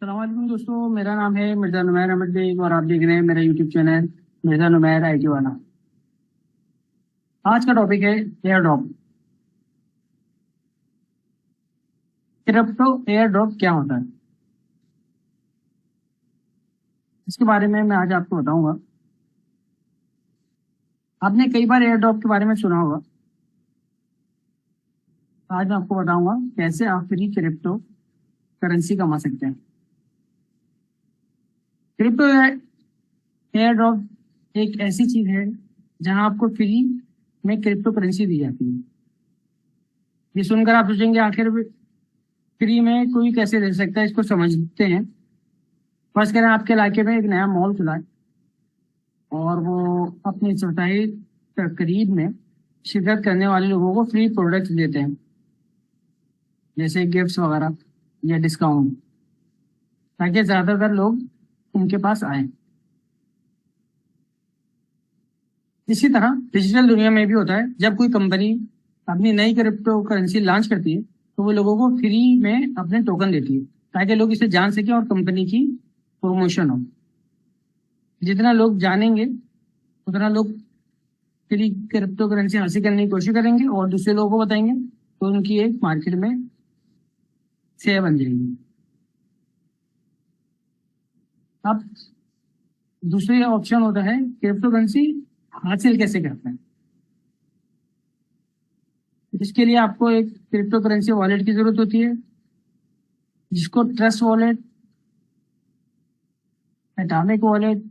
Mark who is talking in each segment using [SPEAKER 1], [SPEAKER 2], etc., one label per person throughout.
[SPEAKER 1] सलामकुम दोस्तों, मेरा नाम है मिर्जा नुमैर अहमद बेग और आप देख रहे हैं मेरा YouTube channel Mirza Numair IT वाला। आज का टॉपिक है air drop. Crypto air drop क्या होता है, इसके बारे में मैं आज आपको बताऊंगा। आपने कई बार एयर ड्रॉप के बारे में सुना होगा। आज मैं आपको बताऊंगा कैसे आप फ्री क्रिप्टो करेंसी कमा सकते हैं। क्रिप्टो एयर ड्रॉप एक ऐसी चीज है जहां आपको फ्री में क्रिप्टो करेंसी दी जाती है। ये सुनकर आप सोचेंगे आखिर फ्री में कोई कैसे दे सकता है, इसको समझते हैं। फर्स्ट करें, आपके इलाके में एक नया मॉल खुला है और वो अपनी चौथाई तकरीब में शिरकत करने वाले लोगों को फ्री प्रोडक्ट्स देते हैं, जैसे गिफ्ट्स वगैरह या डिस्काउंट, ताकि ज्यादातर लोग उनके पास आए। इसी तरह डिजिटल दुनिया में भी होता है। जब कोई कंपनी अपनी नई क्रिप्टो करेंसी लॉन्च करती है तो वो लोगों को फ्री में अपने टोकन देती है, ताकि लोग इसे जान सकें और कंपनी की प्रमोशन हो। जितना लोग जानेंगे उतना लोग फ्री क्रिप्टो करेंसी हासिल करने की कोशिश करेंगे और दूसरे लोगों को बताएंगे, तो उनकी एक मार्केट में शेयर बन जाएगी। अब दूसरी ऑप्शन होता है क्रिप्टो करेंसी हासिल कैसे करते हैं। इसके लिए आपको एक क्रिप्टो करेंसी वॉलेट की जरूरत होती है, जिसको ट्रस्ट वॉलेट, एटॉमिक वॉलेट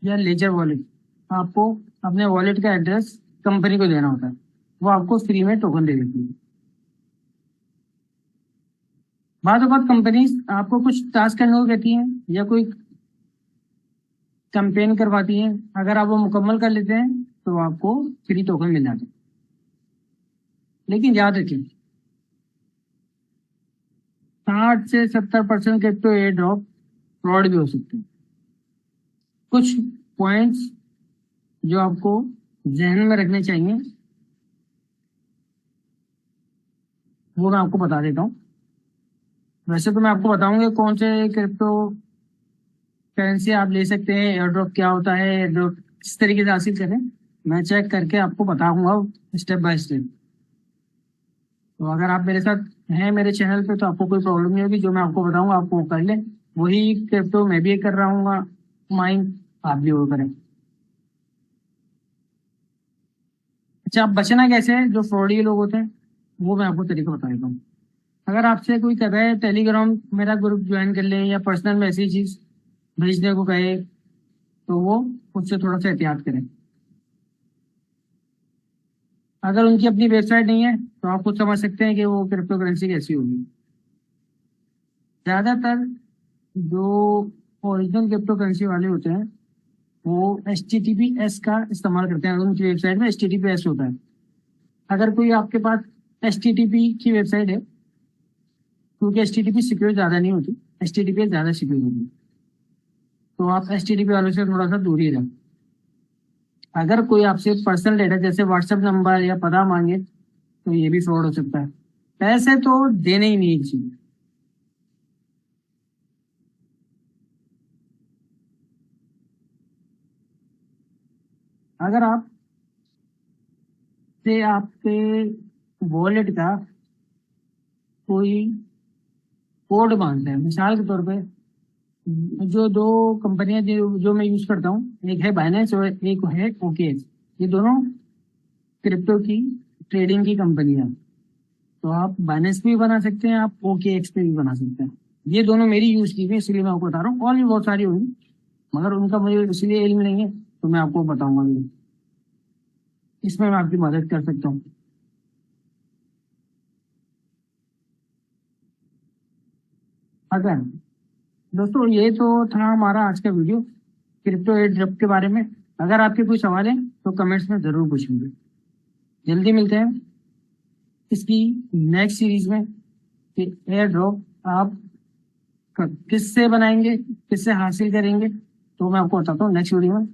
[SPEAKER 1] या लेजर वॉलेट, आपको अपने वॉलेट का एड्रेस कंपनी को देना होता है। वो आपको फ्री में टोकन दे देती है। बाद कंपनी आपको कुछ टास्क करने को कहती हैं या कोई कैंपेन करवाती हैं। अगर आप वो मुकम्मल कर लेते हैं तो आपको फ्री टोकन मिल जाते हैं। लेकिन याद रखें, 60 से 70% क्रिप्टो एयर ड्रॉप फ्रॉड भी हो सकते हैं। कुछ पॉइंट्स जो आपको जहन में रखने चाहिए वो मैं आपको बता देता हूँ। वैसे तो मैं आपको बताऊंगा कौन से क्रिप्टो करेंसी आप ले सकते हैं, एयर ड्रॉप क्या होता है, एयर ड्रॉप किस तरीके से हासिल करें, मैं चेक करके आपको बताऊंगा स्टेप बाय स्टेप। तो अगर आप मेरे साथ हैं मेरे चैनल पे तो आपको कोई प्रॉब्लम नहीं होगी। जो मैं आपको बताऊंगा आपको वो कर लें। वही क्रिप्टो मैं भी कर रहा हूँ, माइंड आप भी वो करें। अच्छा, आप बचना कैसे है जो फ्रॉडी लोग होते हैं, वो मैं आपको तरीका बता देता हूँ। अगर आपसे कोई कह रहा है टेलीग्राम मेरा ग्रुप ज्वाइन कर लें या पर्सनल मैसेज भेजने को कहे, तो वो उससे थोड़ा सा एहतियात करें। अगर उनकी अपनी वेबसाइट नहीं है तो आप खुद समझ सकते हैं कि वो क्रिप्टो करेंसी कैसी होगी। ज्यादातर जो ओरिजिनल क्रिप्टो करेंसी वाले होते हैं वो HTTPS का इस्तेमाल करते हैं। उनकी वेबसाइट में HTTPS होता है। अगर कोई आपके पास HTTP की वेबसाइट है, क्योंकि HTTP सिक्योर ज्यादा नहीं होती, HTTPS ज्यादा सिक्योर होती है, तो आप HTTP वालों से थोड़ा सा दूर ही रहें। अगर कोई आपसे पर्सनल डेटा जैसे व्हाट्सएप नंबर या पता मांगे तो ये भी फ्रॉड हो सकता है। पैसे तो देने ही नहीं चाहिए। अगर आप से आपके वॉलेट का कोई कोड मांगता है, मिसाल के तौर पे जो दो कंपनियां जो मैं यूज करता हूँ, एक है बाइनेंस और एक है OKX। ये दोनों क्रिप्टो की ट्रेडिंग की कंपनी है। तो आप बाइनेंस पे भी बना सकते हैं, आप OKX पे भी बना सकते हैं। ये दोनों मेरी यूज की हुई है, इसलिए मैं आपको बता रहा हूँ। और भी बहुत सारी होंगी मगर उनका मुझे इसलिए इल्म नहीं है, तो मैं आपको बताऊंगा भी। इसमें मैं आपकी मदद कर सकता हूँ। अगर दोस्तों, ये तो था हमारा आज का वीडियो क्रिप्टो एयर ड्रॉप के बारे में। अगर आपके कोई सवाल है तो कमेंट्स में जरूर पूछेंगे। जल्दी मिलते हैं इसकी नेक्स्ट सीरीज में कि एयर ड्रॉप आप किससे बनाएंगे, किससे हासिल करेंगे, तो मैं आपको बताता हूँ नेक्स्ट वीडियो में।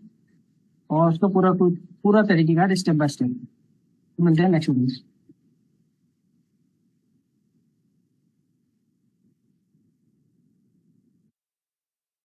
[SPEAKER 1] और उसका पूरा पूरा तरीकेकार स्टेप बाय स्टेप। मिलते हैं नेक्स्ट वीडियो में।